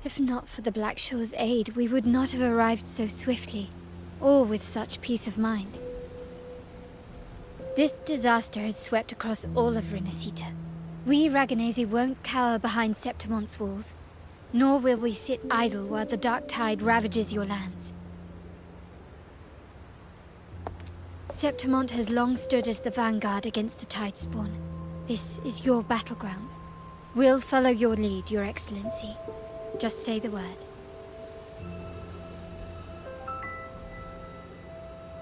If not for the Black Shore's aid, we would not have arrived so swiftly, or with such peace of mind. This disaster has swept across all of Rinasita. We Ragunese won't cower behind Septimon's walls, nor will we sit idle while the dark tide ravages your lands. Septimont has long stood as the vanguard against the tide spawn. This is your battleground. We'll follow your lead, Your Excellency. Just say the word.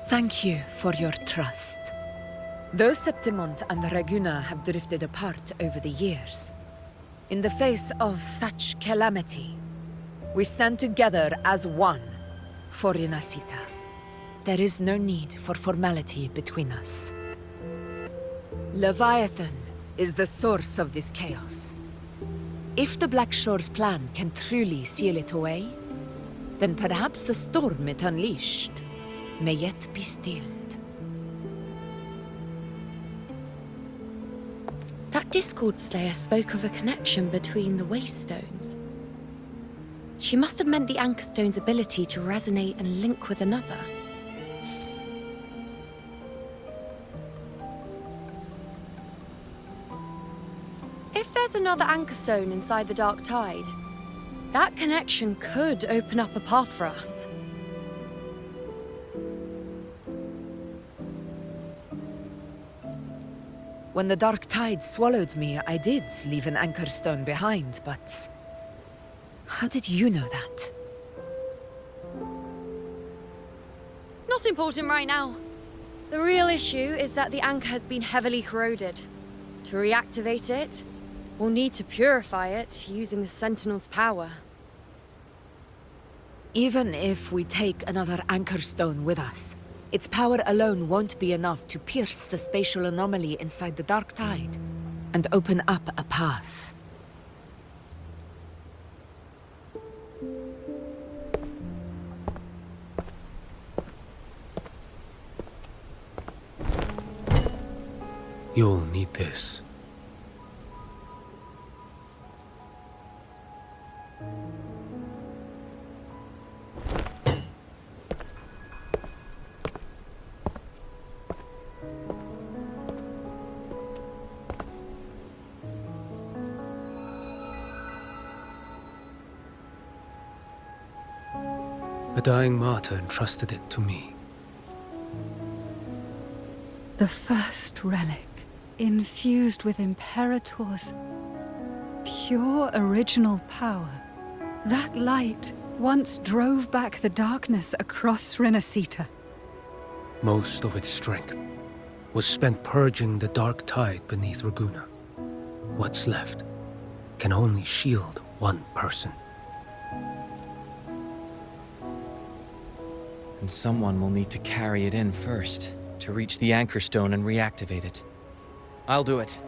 Thank you for your trust. Though Septimont and Ragunna have drifted apart over the years, in the face of such calamity, we stand together as one for Rinasita. There is no need for formality between us. Leviathan is the source of this chaos. If the Black Shore's plan can truly seal it away, then perhaps the storm it unleashed may yet be stilled. That Discord Slayer spoke of a connection between the Wastestones. She must have meant the Anchor Stone's ability to resonate and link with another. If there's another Anchor Stone inside the Dark Tide, that connection could open up a path for us. When the Dark Tide swallowed me, I did leave an Anchor Stone behind, but... how did you know that? Not important right now. The real issue is that the anchor has been heavily corroded. To reactivate it, we'll need to purify it using the Sentinel's power. Even if we take another Anchor Stone with us, its power alone won't be enough to pierce the spatial anomaly inside the Dark Tide and open up a path. You'll need this. A dying martyr entrusted it to me. The first relic, infused with Imperator's pure original power. That light once drove back the darkness across Rinasita. Most of its strength was spent purging the dark tide beneath Ragunna. What's left can only shield one person. And someone will need to carry it in first, to reach the Anchor Stone and reactivate it. I'll do it.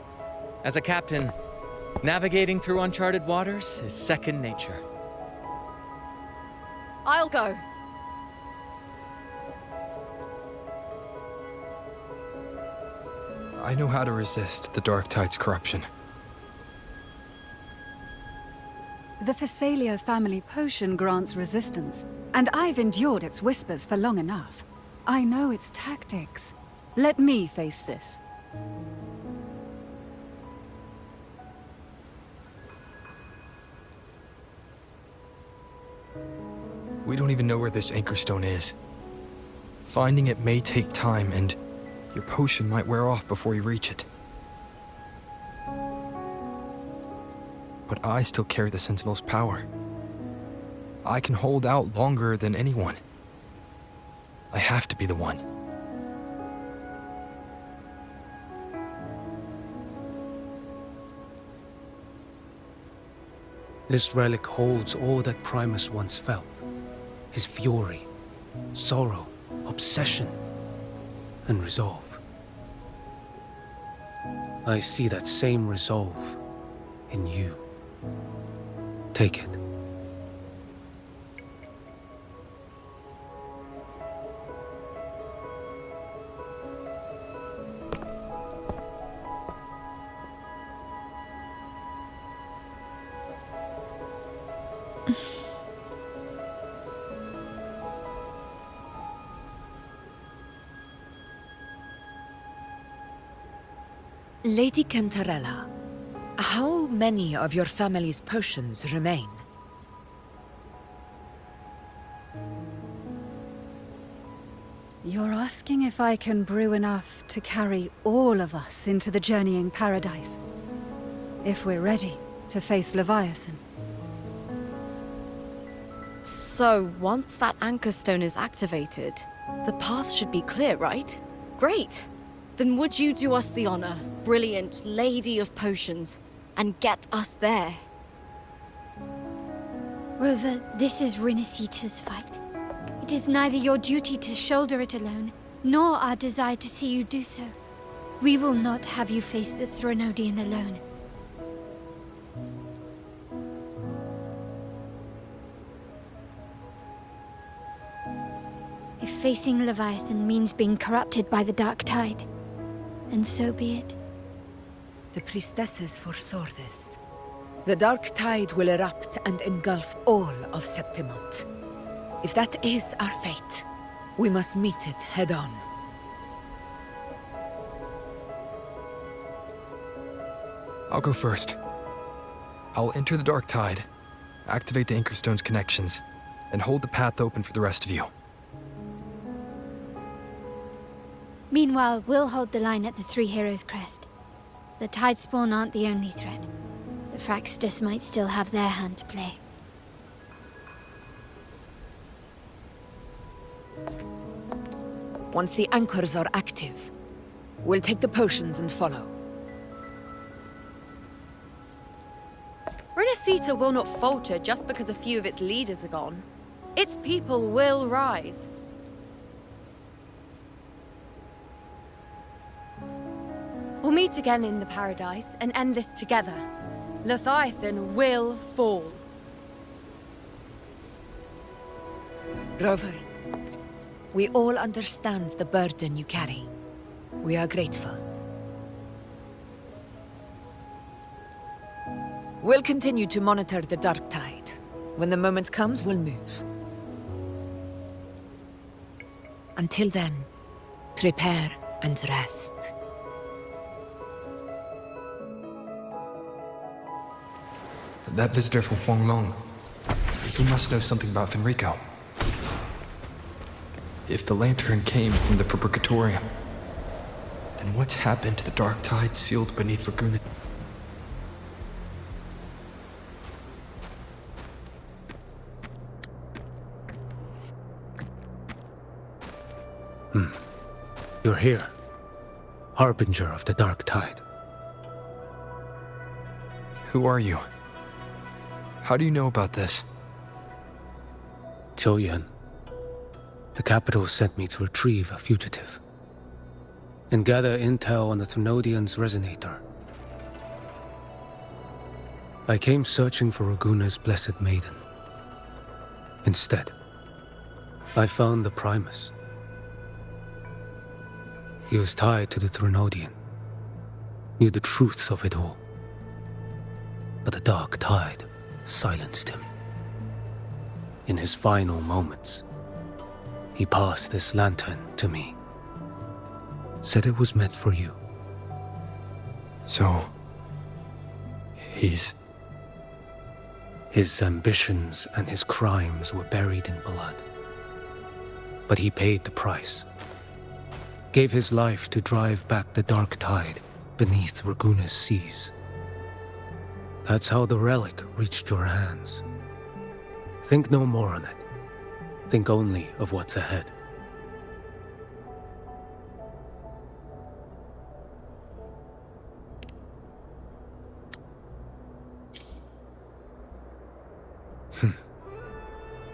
As a captain, navigating through uncharted waters is second nature. I'll go. I know how to resist the Dark Tide's corruption. The Phasalia family potion grants resistance, and I've endured its whispers for long enough. I know its tactics. Let me face this. We don't even know where this Anchor Stone is. Finding it may take time, and your potion might wear off before you reach it. But I still carry the Sentinel's power. I can hold out longer than anyone. I have to be the one. This relic holds all that Primus once felt. His fury, sorrow, obsession, and resolve. I see that same resolve in you. Take it. Lady Cantarella, how many of your family's potions remain? You're asking if I can brew enough to carry all of us into the journeying paradise? If we're ready to face Leviathan. So, once that anchor stone is activated, the path should be clear, right? Great! Then would you do us the honor, brilliant Lady of Potions, and get us there? Rover, this is Rinasita's fight. It is neither your duty to shoulder it alone, nor our desire to see you do so. We will not have you face the Threnodian alone. If facing Leviathan means being corrupted by the Dark Tide, then so be it. The priestesses foresaw this. The Dark Tide will erupt and engulf all of Septimont. If that is our fate, we must meet it head-on. I'll go first. I'll enter the Dark Tide, activate the Anchorstone's connections, and hold the path open for the rest of you. Meanwhile, we'll hold the line at the Three Heroes Crest. The Tidespawn aren't the only threat. The Fraxtus might still have their hand to play. Once the anchors are active, we'll take the potions and follow. Renacita will not falter just because a few of its leaders are gone. Its people will rise. We'll meet again in the paradise and end this together. Leviathan will fall. Rover, we all understand the burden you carry. We are grateful. We'll continue to monitor the Dark Tide. When the moment comes, we'll move. Until then, prepare and rest. That visitor from Huanglong, he must know something about Fenrico. If the lantern came from the Fabricatorium, then what's happened to the Dark Tide sealed beneath Ragunna? You're here, Harbinger of the Dark Tide. Who are you? How do you know about this? Choyan. The capital sent me to retrieve a fugitive and gather intel on the Threnodian's resonator. I came searching for Ragunna's Blessed Maiden. Instead, I found the Primus. He was tied to the Threnodian, knew the truths of it all. But the Dark Tide silenced him. In his final moments, he passed this lantern to me. Said it was meant for you. So, his ambitions and his crimes were buried in blood. But he paid the price. Gave his life to drive back the Dark Tide beneath Ragunna's seas. That's how the relic reached your hands. Think no more on it. Think only of what's ahead.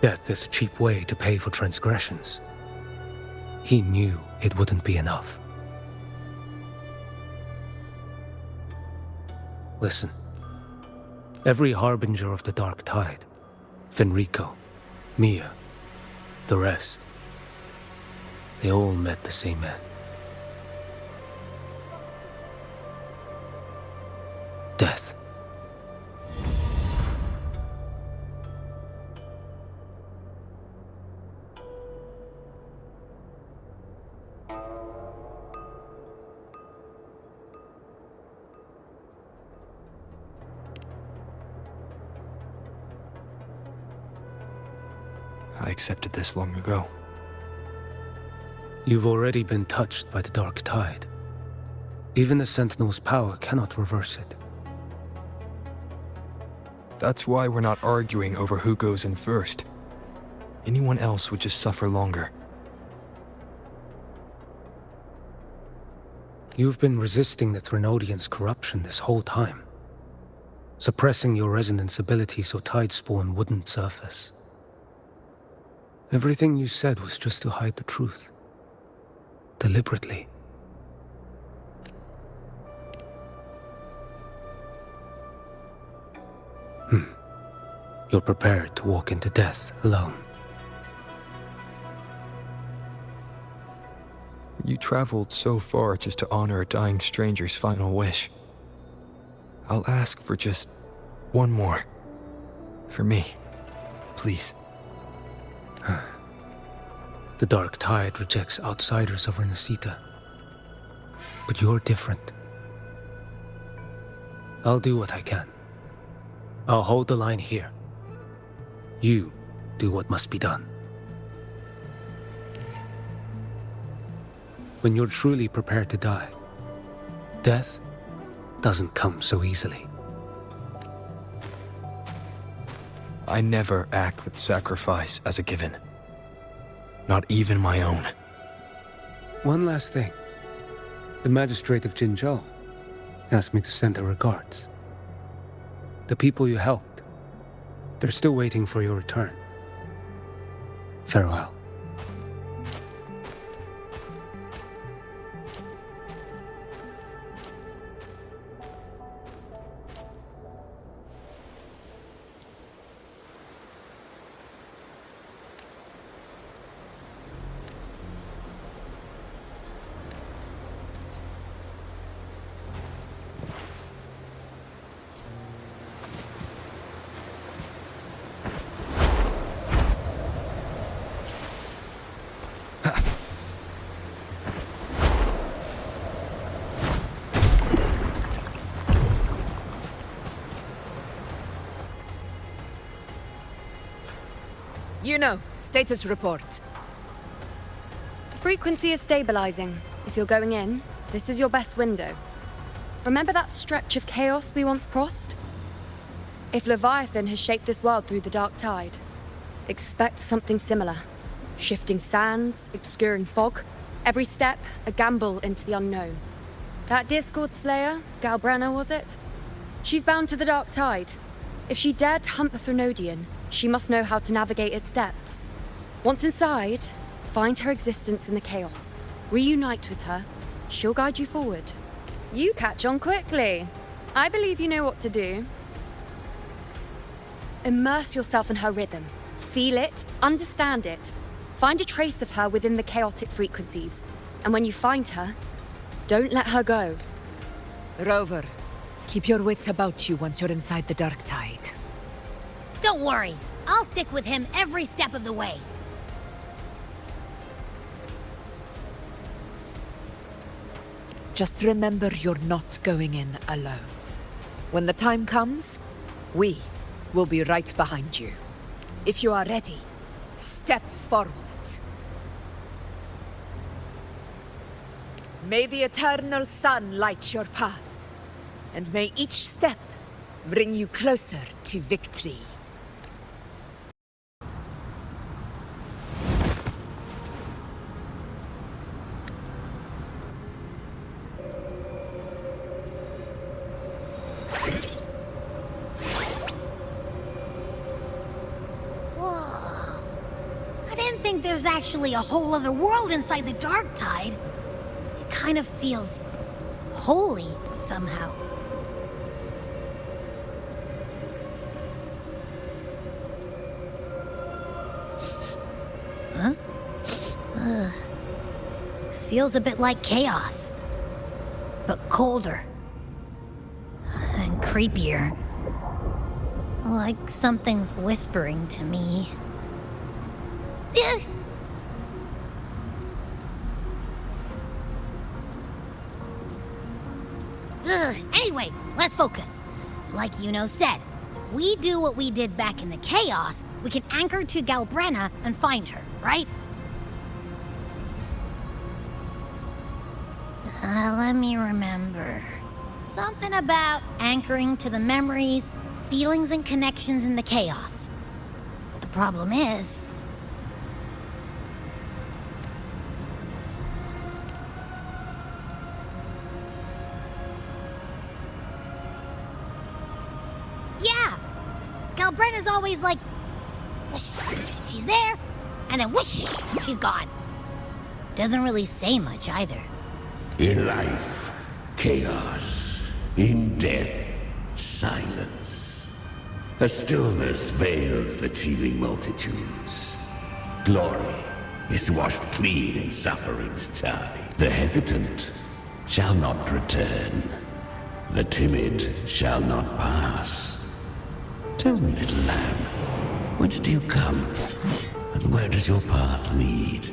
Death is a cheap way to pay for transgressions. He knew it wouldn't be enough. Listen. Every harbinger of the Dark Tide, Fenrico, Mia, the rest, they all met the same end. Death. I accepted this long ago. You've already been touched by the dark tide. Even the Sentinel's power cannot reverse it. That's why we're not arguing over who goes in first. Anyone else would just suffer longer. You've been resisting the Threnodians' corruption this whole time, suppressing your resonance ability so Tidespawn wouldn't surface. Everything you said was just to hide the truth. Deliberately. You're prepared to walk into death alone. You traveled so far just to honor a dying stranger's final wish. I'll ask for just one more. For me. Please. The dark tide rejects outsiders of Renacita. But you're different. I'll do what I can. I'll hold the line here. You do what must be done. When you're truly prepared to die, death doesn't come so easily. I never act with sacrifice as a given. Not even my own. One last thing. The magistrate of Jinzhou asked me to send her regards. The people you helped, they're still waiting for your return. Farewell. Status report. The frequency is stabilizing. If you're going in, this is your best window. Remember that stretch of chaos we once crossed? If Leviathan has shaped this world through the dark tide, expect something similar. Shifting sands, obscuring fog, every step a gamble into the unknown. That Discord Slayer, Galbrenna was it? She's bound to the dark tide. If she dared to hunt the Threnodian, she must know how to navigate its depths. Once inside, find her existence in the chaos. Reunite with her. She'll guide you forward. You catch on quickly. I believe you know what to do. Immerse yourself in her rhythm. Feel it, understand it. Find a trace of her within the chaotic frequencies. And when you find her, don't let her go. Rover, keep your wits about you once you're inside the dark tide. Don't worry. I'll stick with him every step of the way. Just remember you're not going in alone. When the time comes, we will be right behind you. If you are ready, step forward. May the eternal sun light your path, and may each step bring you closer to victory. There's actually a whole other world inside the dark tide. It kind of feels holy somehow. Huh? Feels a bit like chaos, but colder and creepier. Like something's whispering to me. Anyway, let's focus. Like Yuno said, if we do what we did back in the chaos, we can anchor to Galbrenna and find her, right? Let me remember. Something about anchoring to the memories, feelings, and connections in the chaos. But the problem is... yeah! Galbrenna's always like... whoosh, she's there, and then whoosh, she's gone. Doesn't really say much either. In life, chaos. In death, silence. A stillness veils the teeming multitudes. Glory is washed clean in suffering's tide. The hesitant shall not return. The timid shall not pass. Tell me, little lamb, whence do you come? And where does your path lead?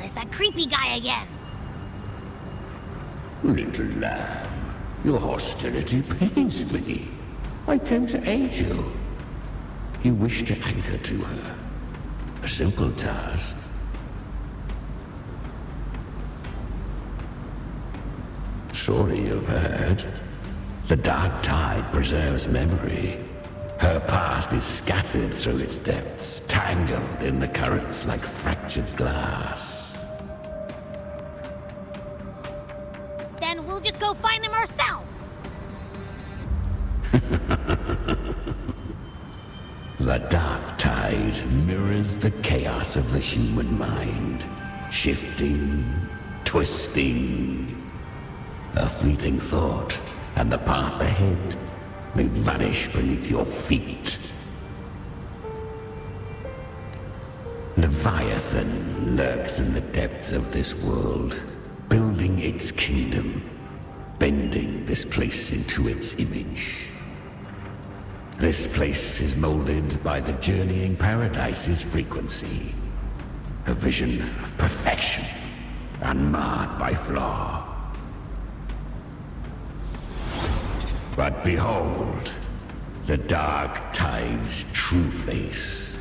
It's that creepy guy again. Little lamb, your hostility pains me. I came to aid you. You wish to anchor to her. A simple task. Surely you've heard. The dark tide preserves memory. Her past is scattered through its depths, tangled in the currents like fractured glass. Then we'll just go find them ourselves. The dark tide mirrors the chaos of the human mind, shifting, twisting. A fleeting thought, and the path ahead may vanish beneath your feet. Leviathan lurks in the depths of this world, building its kingdom, bending this place into its image. This place is molded by the journeying paradise's frequency, a vision of perfection, unmarred by flaw. But behold, the dark tide's true face,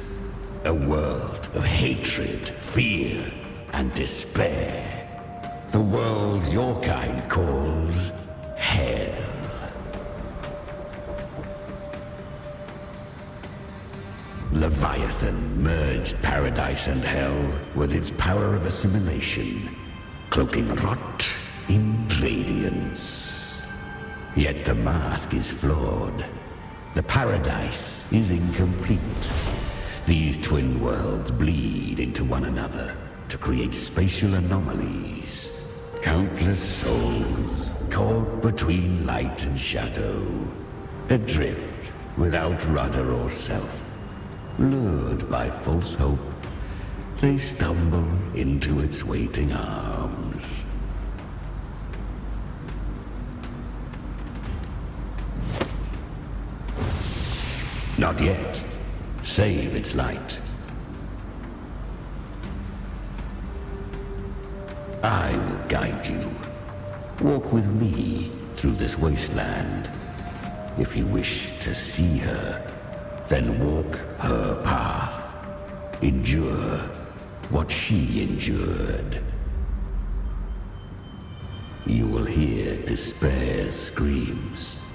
a world of hatred, fear, and despair. The world your kind calls hell. Leviathan merged paradise and hell with its power of assimilation, cloaking rot in radiance. Yet the mask is flawed. The paradise is incomplete. These twin worlds bleed into one another to create spatial anomalies. Countless souls caught between light and shadow, adrift without rudder or self. Lured by false hope, they stumble into its waiting arms. Not yet. Save its light. I will guide you. Walk with me through this wasteland. If you wish to see her, then walk her path. Endure what she endured. You will hear despair's screams.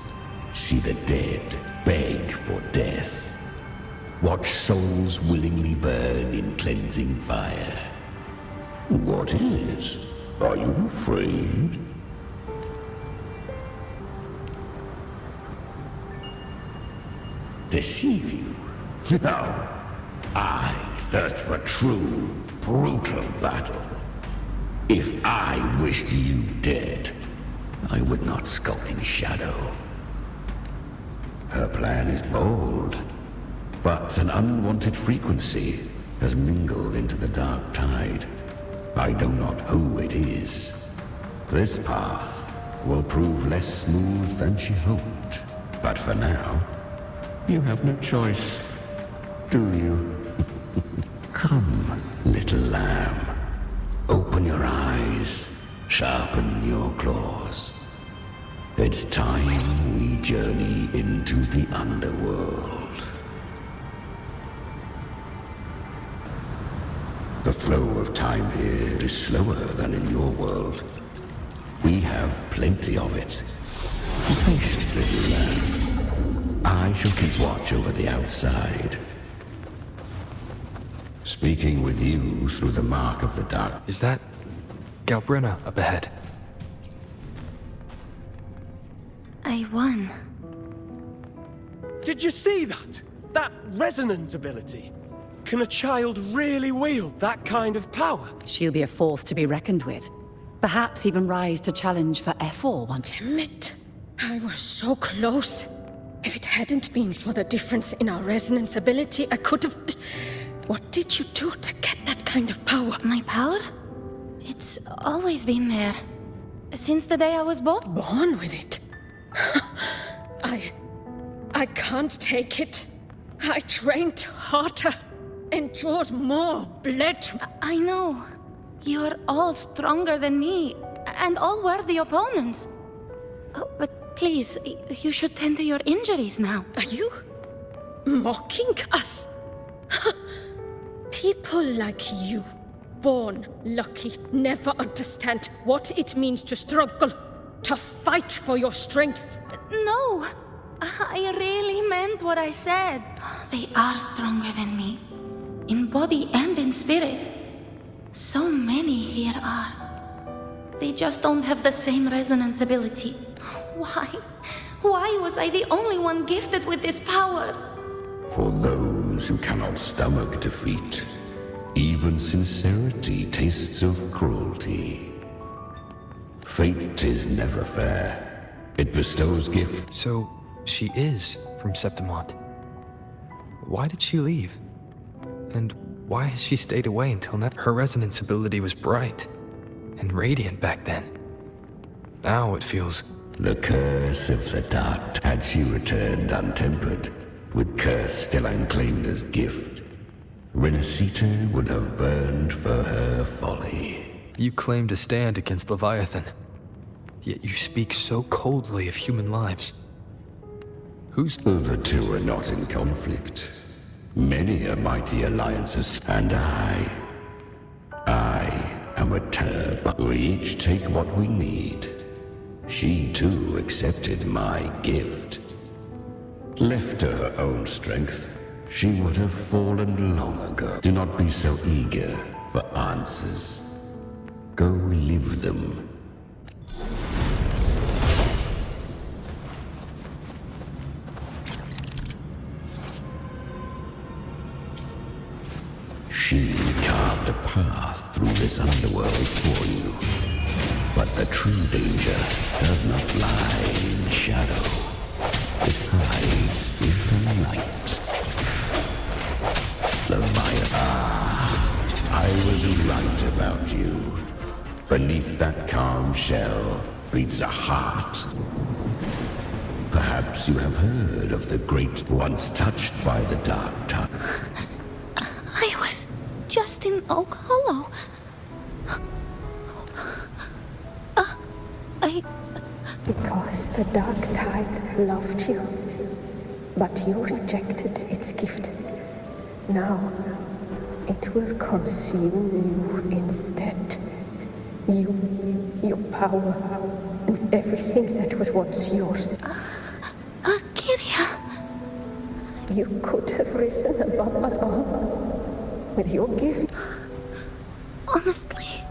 See the dead beg for death. Watch souls willingly burn in cleansing fire. What is it? Are you afraid? Deceive you? No. I thirst for true, brutal battle. If I wished you dead, I would not skulk in shadow. Her plan is bold, but an unwanted frequency has mingled into the dark tide. I know not who it is. This path will prove less smooth than she hoped. But for now, you have no choice, do you? Come, little lamb. Open your eyes, sharpen your claws. It's time we journey into the underworld. The flow of time here is slower than in your world. We have plenty of it. Be patient, little lamb. I shall keep watch over the outside. Speaking with you through the mark of the dark. Is that Galbrenna up ahead? I won. Did you see that? That resonance ability? Can a child really wield that kind of power? She'll be a force to be reckoned with. Perhaps even rise to challenge for F4 one day. Damn it. I was so close. If it hadn't been for the difference in our resonance ability, I could have... What did you do to get that kind of power? My power? It's always been there. Since the day I was born. Born with it? I can't take it. I trained harder, endured more, bled. I know. You're all stronger than me, and all worthy opponents. Oh, but please, you should tend to your injuries now. Are you mocking us? People like you, born lucky, never understand what it means to struggle, to fight for your strength. No, I really meant what I said. They are stronger than me, in body and in spirit. So many here are. They just don't have the same resonance ability. Why? Why was I the only one gifted with this power? For those who cannot stomach defeat, even sincerity tastes of cruelty. Fate is never fair. It bestows gifts. So, she is from Septimont. Why did she leave? And why has she stayed away until now? Her resonance ability was bright and radiant back then. Now it feels... The curse of the dark. Had she returned untempered, with curse still unclaimed as gift, Renacita would have burned for her folly. You claim to stand against Leviathan, yet you speak so coldly of human lives. Who's... The two are not in conflict. Many are mighty alliances, and I am a turb. We each take what we need. She too accepted my gift. Left to her own strength, she would have fallen long ago. Do not be so eager for answers. Go live them. She carved a path through this underworld for you. But the true danger does not lie in shadow. It hides in the light. Leviathan. I was right about you. Beneath that calm shell beats a heart. Perhaps you have heard of the great once touched by the dark tide. I was just in Oak Hollow. Because the dark tide loved you, but you rejected its gift. Now, it will consume you instead. You, your power, and everything that was once yours. Cardia. You could have risen above us all with your gift. Honestly,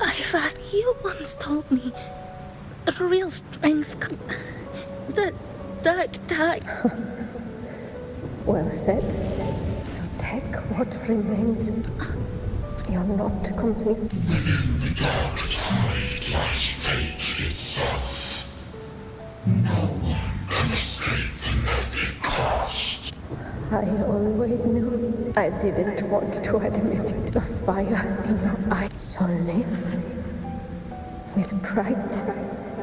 I thought you once told me real strength could... The dark tide. Well said. So take what remains. You're not complete. Within the dark tide lies fate itself. No one can escape the net it casts. I always knew. I didn't want to admit it. The fire in your eyes. So live with pride.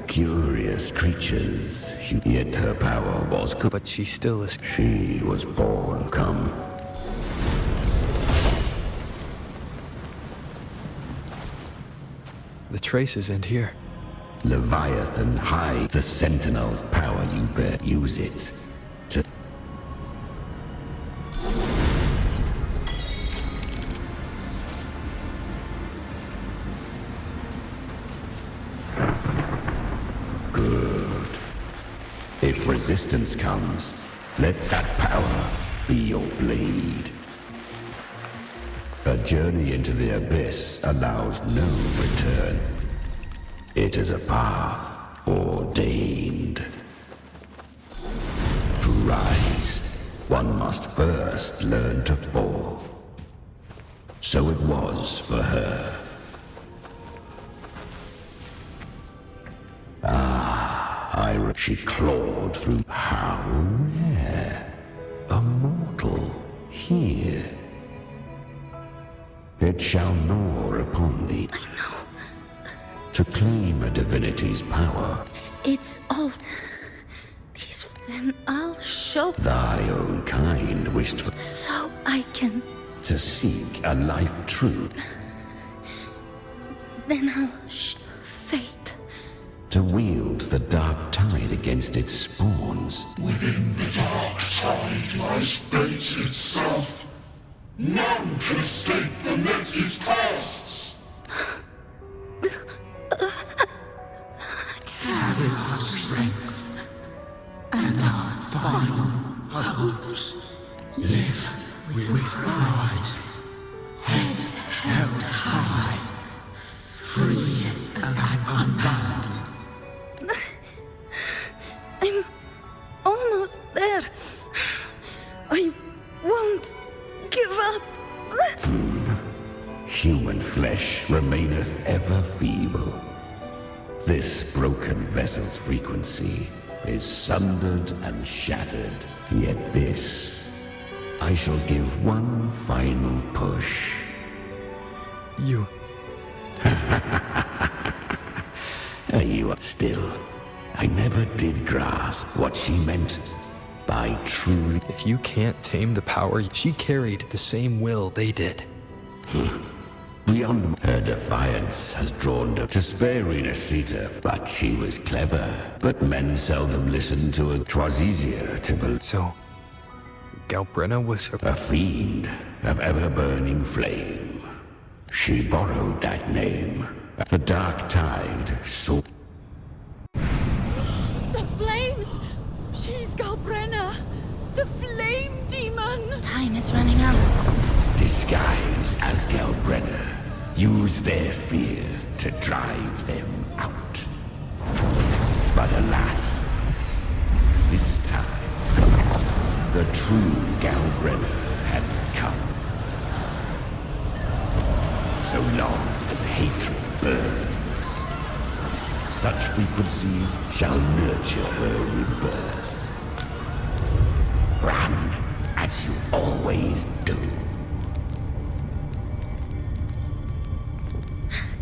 Curious creatures, yet her power was good. But she still is... She was born come. The traces end here. Leviathan hide the Sentinel's power you bear. Use it to... resistance comes, let that power be your blade. A journey into the abyss allows no return. It is a path ordained. To rise, one must first learn to fall. So it was for her. She clawed through. How rare. A mortal here. It shall gnaw upon thee. I know. To claim a divinity's power. It's all... Then I'll show... Thy own kind wished for... So I can... To seek a life true. Then I'll fate. To wield the dark tide against its spawns. Within the dark tide lies fate itself. None can escape the net it casts. Carry our strength and our final hopes. Live with pride, head held high, free and unbound. I'm almost there. I won't give up. Human flesh remaineth ever feeble. This broken vessel's frequency is sundered and shattered. Yet this, I shall give one final push. You... You are still. I never did grasp what she meant by truly. If you can't tame the power, she carried the same will they did. Beyond her defiance has drawn her to spare City, but she was clever. But men seldom listened to her. 'Twas easier to believe. So, Galbrenna was a fiend of ever-burning flame. She borrowed that name. The dark tide saw. The flames! She's Galbrenna! The flame demon! Time is running out. Disguise as Galbrenna. Use their fear to drive them out. But alas, this time, the true Galbrenna had come. So long as hatred burns, such frequencies shall nurture her rebirth. Run as you always do.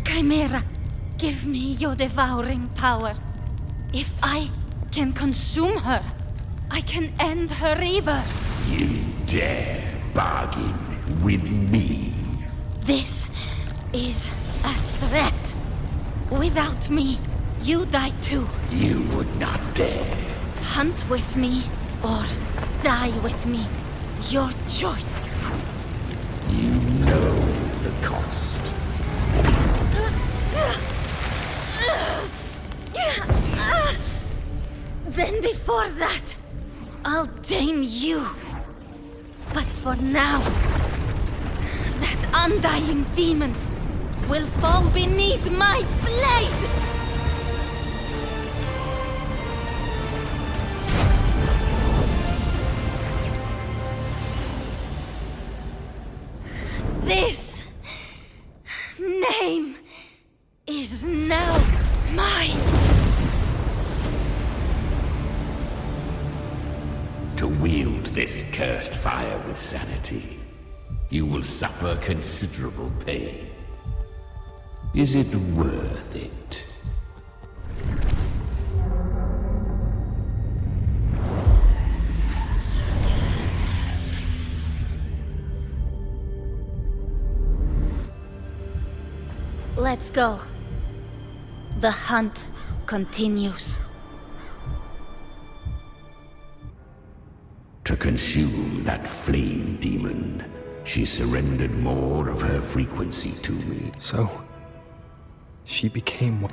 Chimera, give me your devouring power. If I can consume her, I can end her rebirth. You dare bargain with me? This is a threat. Without me, you die too. You would not dare. Hunt with me or die with me. Your choice. You know the cost. Then before that, I'll tame you. But for now, that undying demon will fall beneath my blade! This name is now mine! To wield this cursed fire with sanity, you will suffer considerable pain. Is it worth it? Let's go. The hunt continues. To consume that flame demon, she surrendered more of her frequency to me. So, she became one.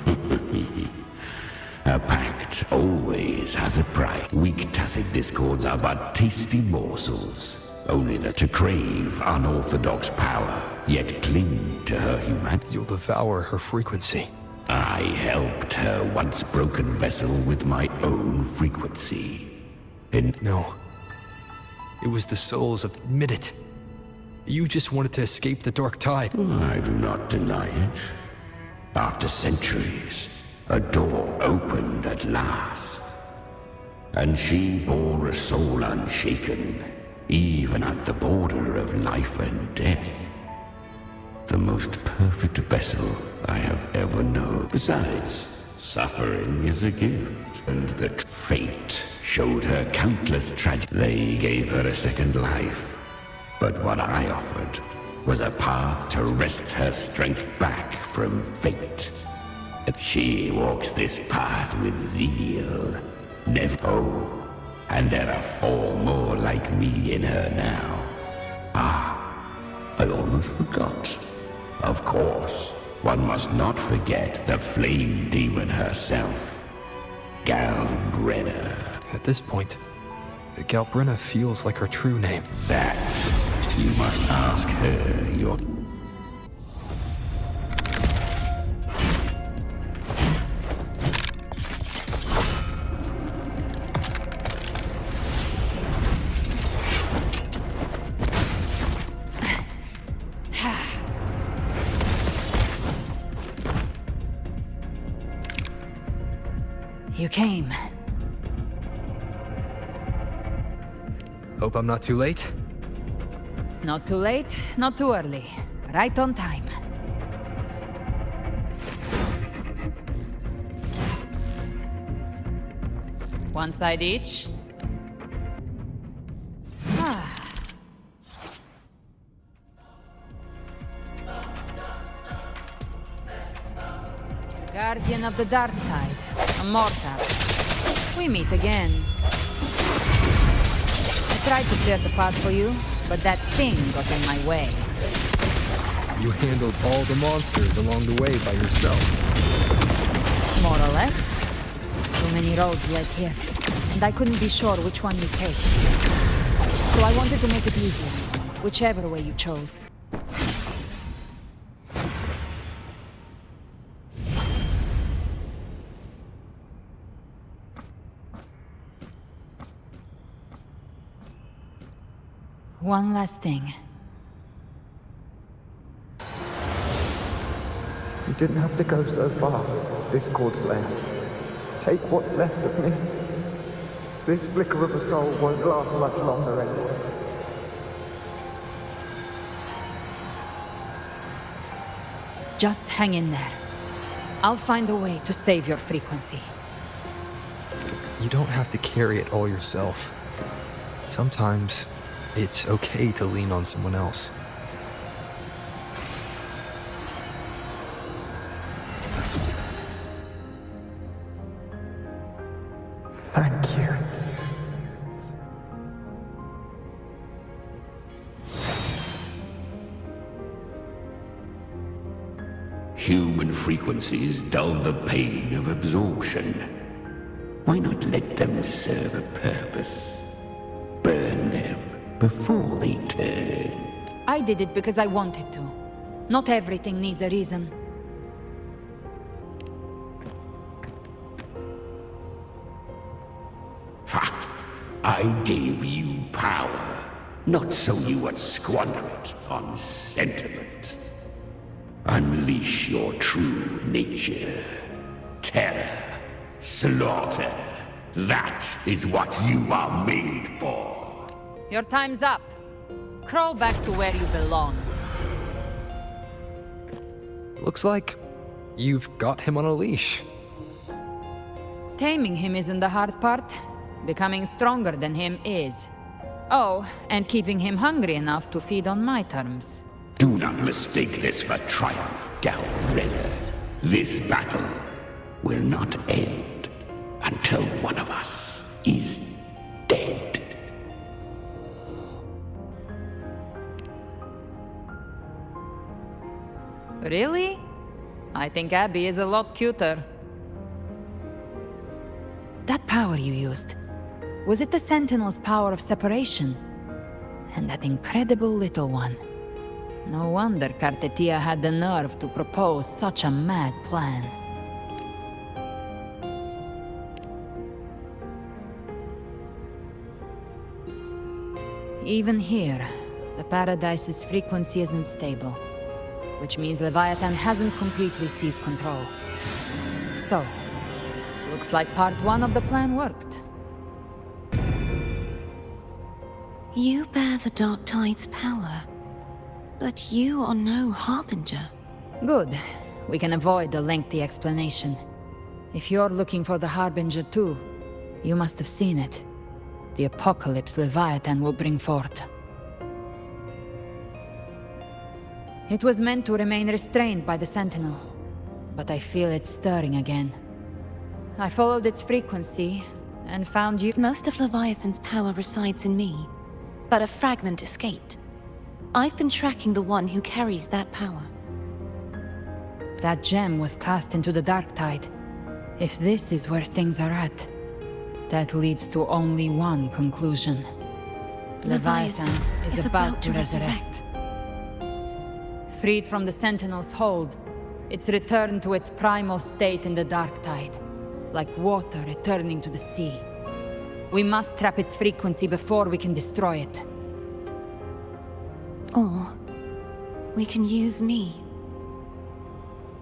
A pact always has a price. Weak tacit discords are but tasty morsels, only that to crave unorthodox power, yet cling to her humanity. You'll devour her frequency. I helped her once broken vessel with my own frequency. And No. It was the souls of... Admit it. You just wanted to escape the dark tide. I do not deny it. After centuries, a door opened at last. And she bore a soul unshaken, even at the border of life and death. The most perfect vessel I have ever known. Besides, suffering is a gift, and that fate showed her countless tragedies. They gave her a second life, but what I offered was a path to wrest her strength back from fate. She walks this path with zeal. Never. Oh, and there are 4 more like me in her now. I almost forgot. Of course, one must not forget the flame demon herself, Galbrenna. At this point, Galbrenna feels like her true name. That you must ask her your... You came. Hope I'm not too late? Not too late, not too early. Right on time. One side each. Guardian of the Dark Tide, a mortal. We meet again. I tried to clear the path for you, but that thing got in my way. You handled all the monsters along the way by yourself. More or less. Too many roads led here, and I couldn't be sure which one you take. So I wanted to make it easier, whichever way you chose. One last thing. You didn't have to go so far, Discord Slayer. Take what's left of me. This flicker of a soul won't last much longer anyway. Just hang in there. I'll find a way to save your frequency. You don't have to carry it all yourself. Sometimes, it's okay to lean on someone else. Thank you. Human frequencies dull the pain of absorption. Why not let them serve a purpose? Burn them before they turn. I did it because I wanted to. Not everything needs a reason. Ha! I gave you power, not so you would squander it on sentiment. Unleash your true nature. Terror, slaughter. That is what you are made for. Your time's up. Crawl back to where you belong. Looks like you've got him on a leash. Taming him isn't the hard part. Becoming stronger than him is. Oh, and keeping him hungry enough to feed on my terms. Do not mistake this for triumph, Galbrenna. This battle will not end until one of us is dead. Really? I think Abby is a lot cuter. power you used? Was it the Sentinel's power of separation? And that incredible little one. No wonder Cardia had the nerve to propose such a mad plan. Even here, the Paradise's frequency isn't stable, which means Leviathan hasn't completely seized control. So, looks like part 1 of the plan worked. You bear the Dark Tide's power, but you are no Harbinger. Good. We can avoid a lengthy explanation. If you're looking for the Harbinger too, you must have seen it. The apocalypse Leviathan will bring forth. It was meant to remain restrained by the Sentinel, but I feel it stirring again. I followed its frequency, and found you— Most of Leviathan's power resides in me, but a fragment escaped. I've been tracking the one who carries that power. That gem was cast into the Dark Tide. If this is where things are at, that leads to only one conclusion. Leviathan is about to resurrect. Freed from the Sentinel's hold, it's returned to its primal state in the Dark Tide, like water returning to the sea. We must trap its frequency before we can destroy it. Or we can use me.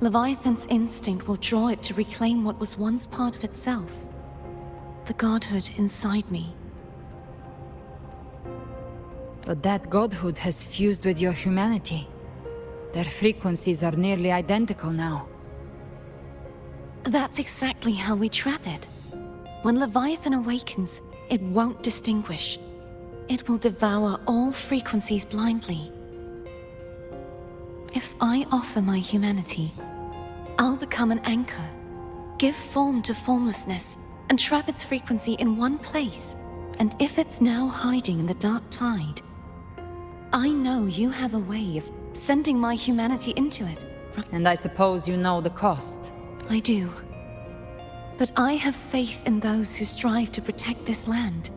Leviathan's instinct will draw it to reclaim what was once part of itself. The godhood inside me. But that godhood has fused with your humanity. Their frequencies are nearly identical now. That's exactly how we trap it. When Leviathan awakens, it won't distinguish. It will devour all frequencies blindly. If I offer my humanity, I'll become an anchor, give form to formlessness, and trap its frequency in one place. And if it's now hiding in the Dark Tide, I know you have a way of sending my humanity into it. And I suppose you know the cost. I do. But I have faith in those who strive to protect this land.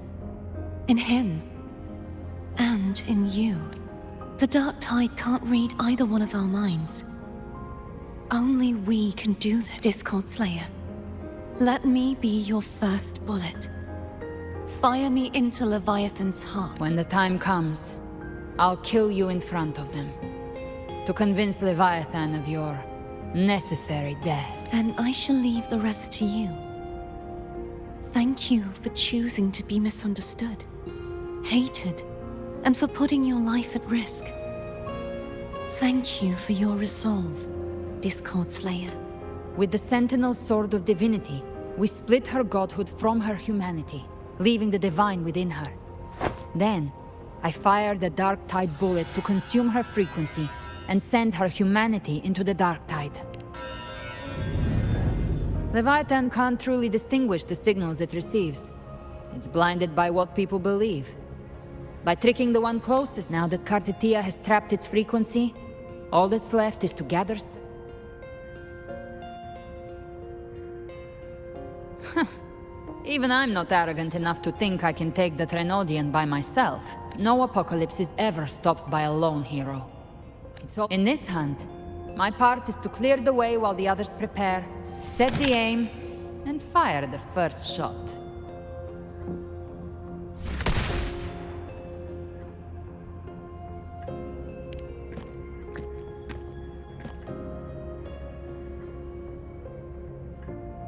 In him. And in you. The Dark Tide can't read either one of our minds. Only we can do that, Discord Slayer. Let me be your first bullet. Fire me into Leviathan's heart. When the time comes, I'll kill you in front of them. To convince Leviathan of your necessary death. Then I shall leave the rest to you. Thank you for choosing to be misunderstood, hated, and for putting your life at risk. Thank you for your resolve, Discord Slayer. With the Sentinel's Sword of Divinity, we split her godhood from her humanity, leaving the divine within her. Then, I fired the Dark Tide bullet to consume her frequency and send her humanity into the Dark Tide. Leviathan can't truly distinguish the signals it receives. It's blinded by what people believe. By tricking the one closest now that Cardia has trapped its frequency, all that's left is to gather... Even I'm not arrogant enough to think I can take the Trenodian by myself. No apocalypse is ever stopped by a lone hero. In this hunt, my part is to clear the way while the others prepare, set the aim, and fire the first shot.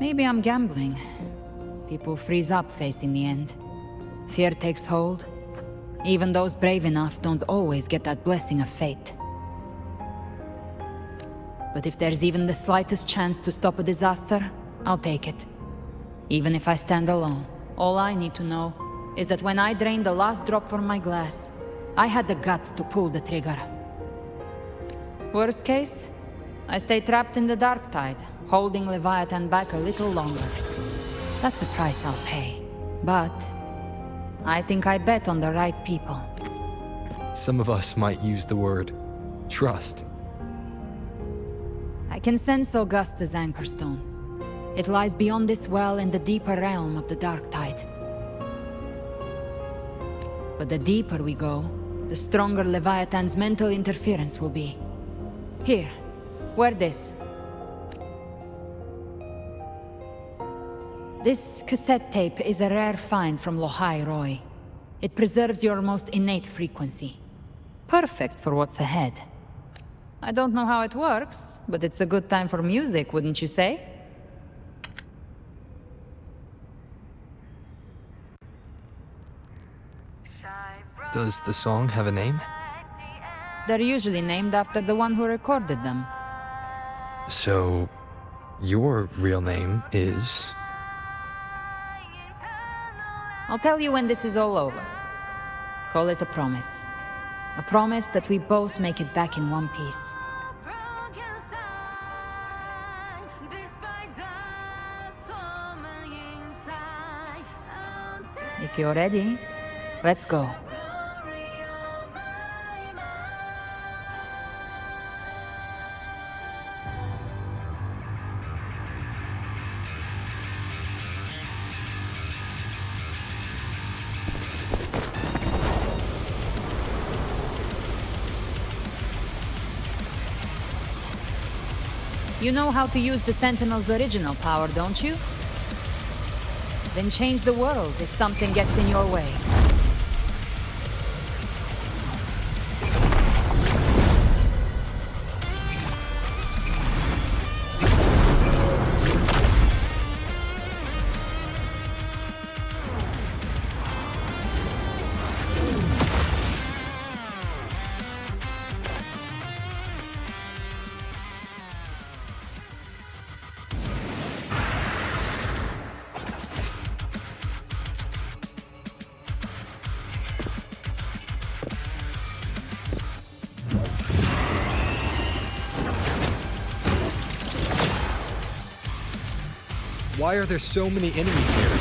Maybe I'm gambling. People freeze up facing the end. Fear takes hold. Even those brave enough don't always get that blessing of fate. But if there's even the slightest chance to stop a disaster, I'll take it. Even if I stand alone. All I need to know is that when I drained the last drop from my glass, I had the guts to pull the trigger. Worst case, I stay trapped in the Dark Tide, holding Leviathan back a little longer. That's a price I'll pay. But I think I bet on the right people. Some of us might use the word trust. I can sense Augusta's anchor stone. It lies beyond this well in the deeper realm of the Dark Tide. But the deeper we go, the stronger Leviathan's mental interference will be. Here, wear this. This cassette tape is a rare find from Lohai Roy. It preserves your most innate frequency. Perfect for what's ahead. I don't know how it works, but it's a good time for music, wouldn't you say? Does the song have a name? They're usually named after the one who recorded them. So, your real name is... I'll tell you when this is all over. Call it a promise. A promise that we both make it back in one piece. If you're ready, let's go. You know how to use the Sentinel's original power, don't you? Then change the world if something gets in your way. Why are there so many enemies here?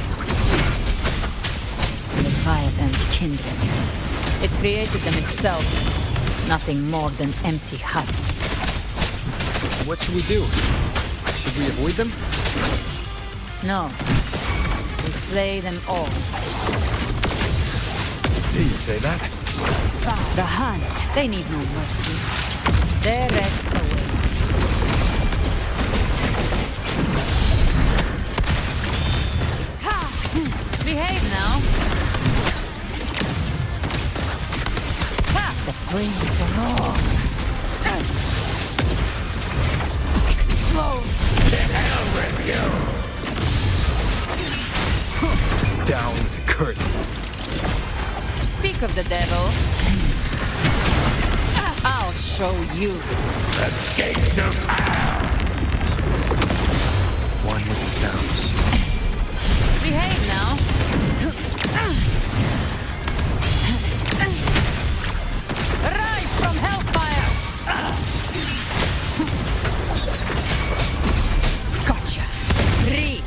Leviathan's kindred. It created them itself. Nothing more than empty husks. What should we do? Should we avoid them? No. We slay them all. Didn't say that. The hunt. They need no mercy. Their rest awaits. Behave now. Ha! The flames are on. Explode! To hell with you! Down with the curtain. Speak of the devil. I'll show you. The gates of hell! One with the sounds. Behave now. Rise from hellfire! Gotcha. Read.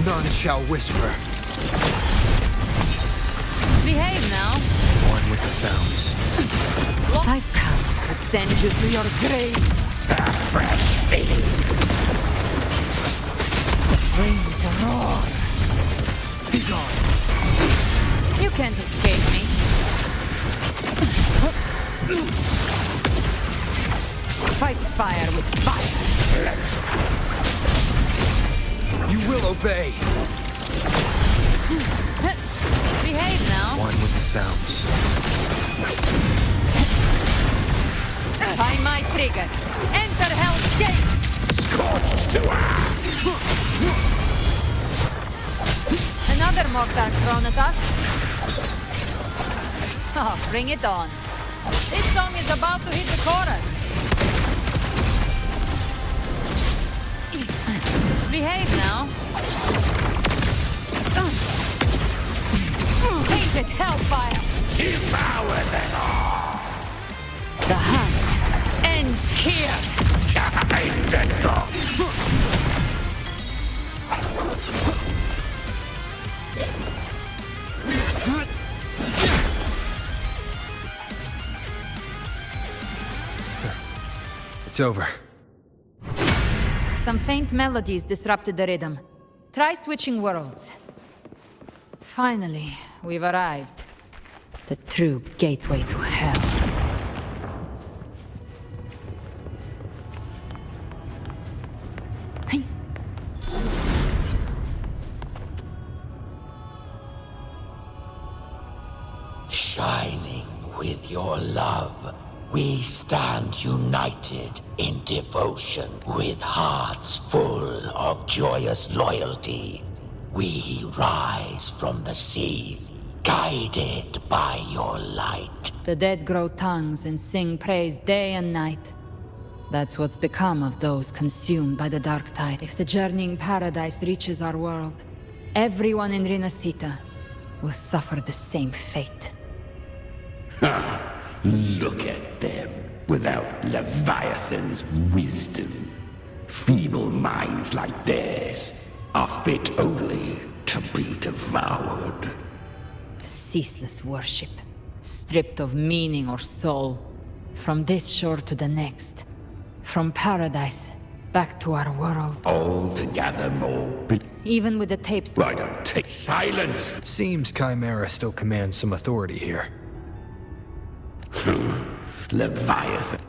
None shall whisper. Behave now. One with the sounds. I've come to send you to your grave. A fresh feast! The flames roar. Bygone. You can't escape me. Fight fire with fire. You will obey. Behave now. One with the sounds. Find my trigger. Enter Hell's Gate. Scorched to earth! Another mortar thrown at us. Oh, bring it on. This song is about to hit the chorus. Behave now. Painted hellfire. Devour them all! The hunt ends here. Time to go! It's over. Some faint melodies disrupted the rhythm. Try switching worlds. Finally, we've arrived. The true gateway to hell. Shining with your love, we stand united in devotion, with hearts full of joyous loyalty. We rise from the sea, guided by your light. The dead grow tongues and sing praise day and night. That's what's become of those consumed by the dark tide. If the journeying paradise reaches our world, everyone in Ragunna will suffer the same fate. Ha! Look at them, without Leviathan's wisdom. Feeble minds like theirs are fit only to be devoured. Ceaseless worship, stripped of meaning or soul. From this shore to the next. From paradise, back to our world. All together more. Even with the tapes... I don't take silence! Seems Chimera still commands some authority here. Leviathan.